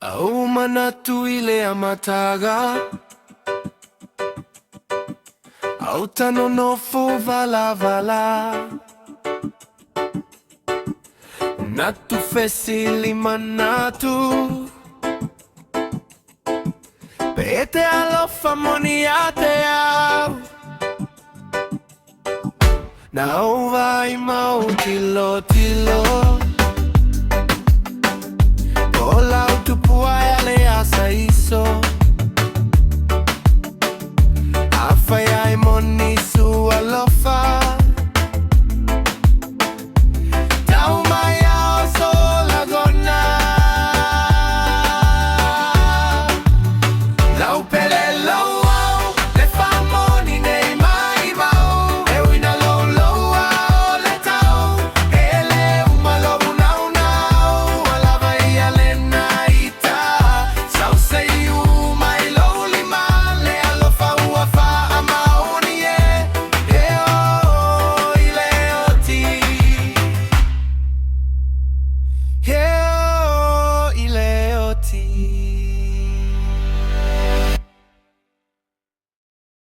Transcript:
Au manatu ile amataga Au tanonofu vala vala Natu fesili manatu Pete alofa moniate au Na ova ima tilo tilo